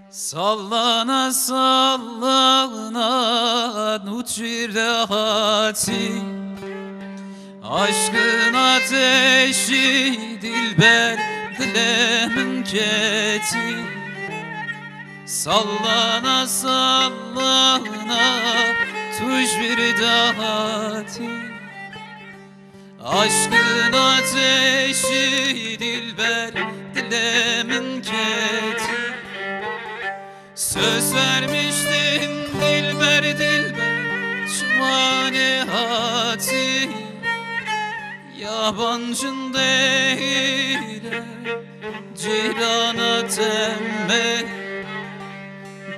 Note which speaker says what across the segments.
Speaker 1: Sallana sallana nuçirahati, aşkın ateşi dilber dilemin keti. Sallana sallana tucvirdahati, aşkın ateşi dilber dilemin keti. Söz vermiştin dilber dilber şumane hati, yabancın değil cirana temme,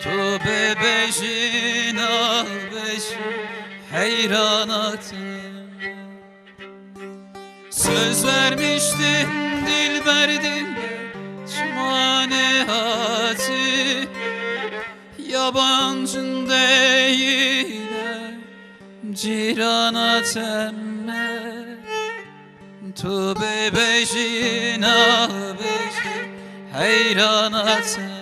Speaker 1: tu bebeşin ağbeş heyranatım. Söz vermiştin dilber dilber şumane hati, yabancın değilim cirana temme, tu bebeşin ağbeş heyranatım.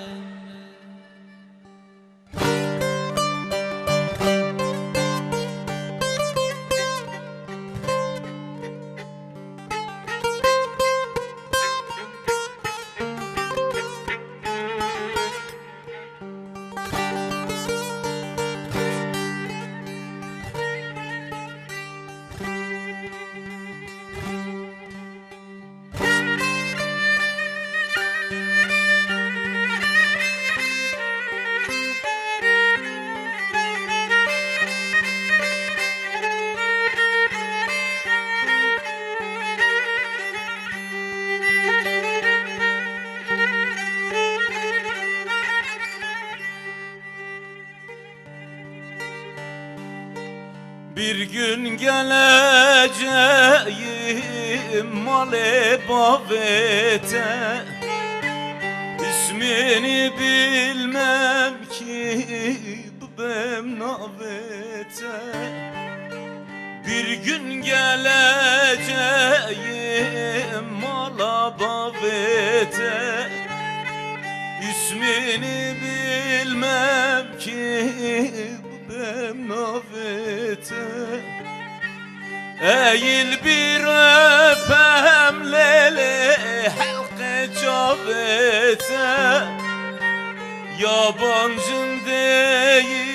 Speaker 2: Bir gün geleceğim male bavete, İsmini bilmem ki bu benim navete. Bir gün geleceğim mala bavete, İsmini bilmem ki benim navete. Eğil bir öpem lele halka cavete, yabancın değilim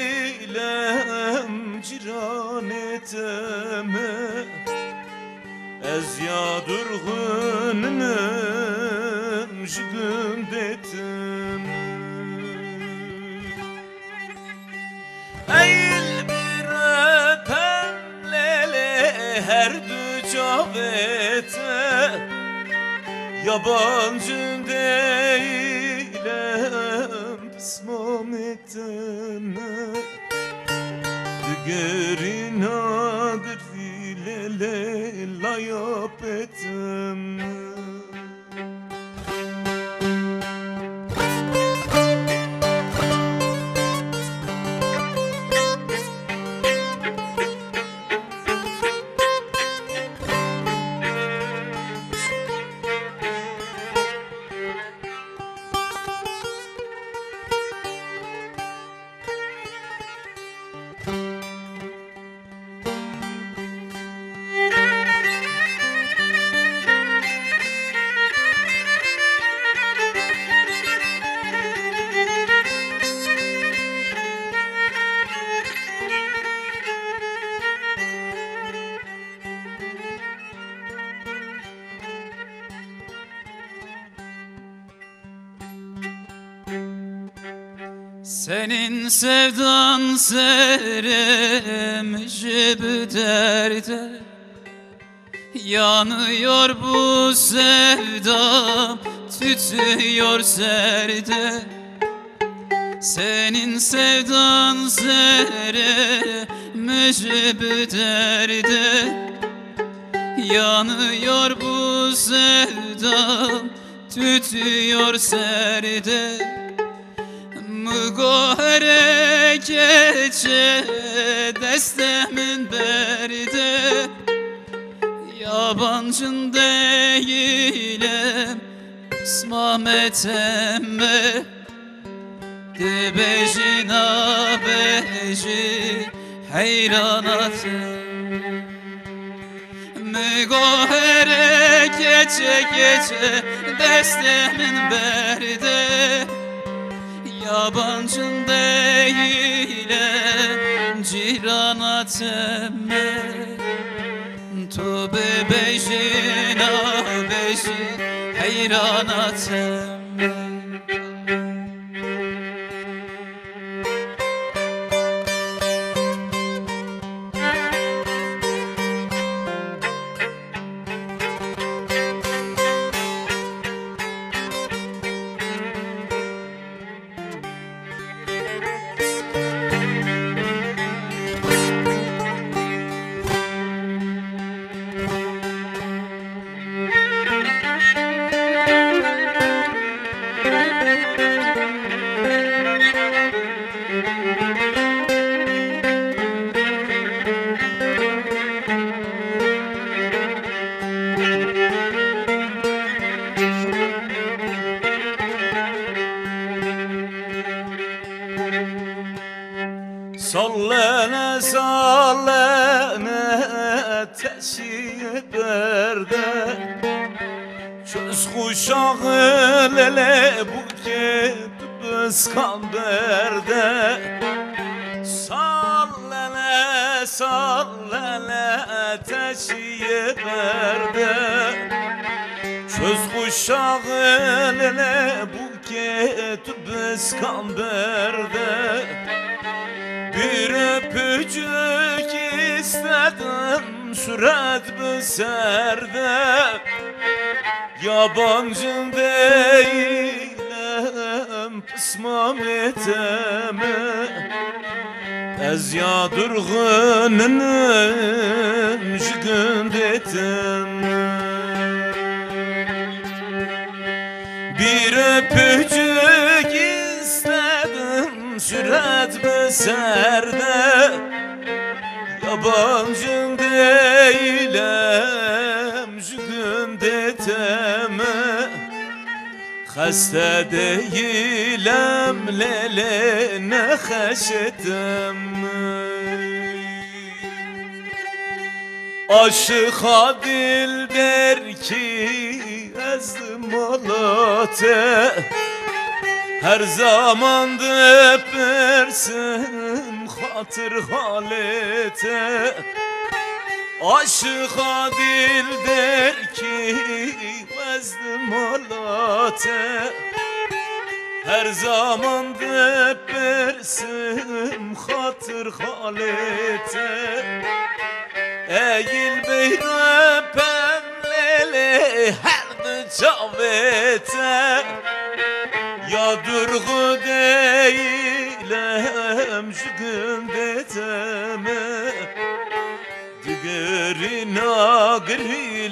Speaker 2: ciran eteme. Ez yadırgınım jügüm detim. Eğil bir öpem lele her dücavete, yabancın değilim pısmam eteme. Dügerin adır dilele layap eteme.
Speaker 1: Senin sevdan sermiş bu derde, yanıyor bu sevdam, tütüyor serde. Senin sevdan sermiş bu derde, yanıyor bu sevdam, tütüyor serde. Mügohere gece destemin berde, yabancın değilim İsmamet emme. Dibejina beji hayranatım. Mügohere gece gece destemin berde, yabancın değilim ciranatemme. Tu bejina beji hayranatemme.
Speaker 2: Sallene sallene teşi berde, çöz kuşağı lele buket İskanderde. Sallene sallene teşi berde, çöz kuşağı lele buket İskanderde. Bir öpücük istedim süret büserde, yabancı değilim İsmamet'ime. Ez yadırgınım jigündetim. Bir öpücük istedim süret beserde, yabancı değilim jigündeteme. Hasta değilim lele ne haşetim. Aşıka dil der ki ezdim alate, her zaman öpersin hatır halete. Aşıka dil der ki vezdim alate, her zaman öpersin hatır halete. Eğil bir öpem lele her de çavete, yadırgı değilim jigündeteme. Digerin ağrı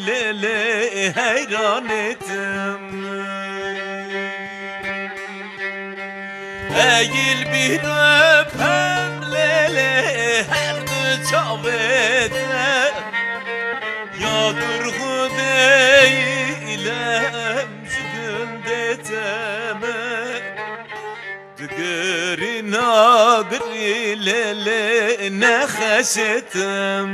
Speaker 2: lele hayran ettim. Eğil bir öpem lele her de çavete, yadırgı değilim jigündeteme. Digerin ağrı lele ne haşetim.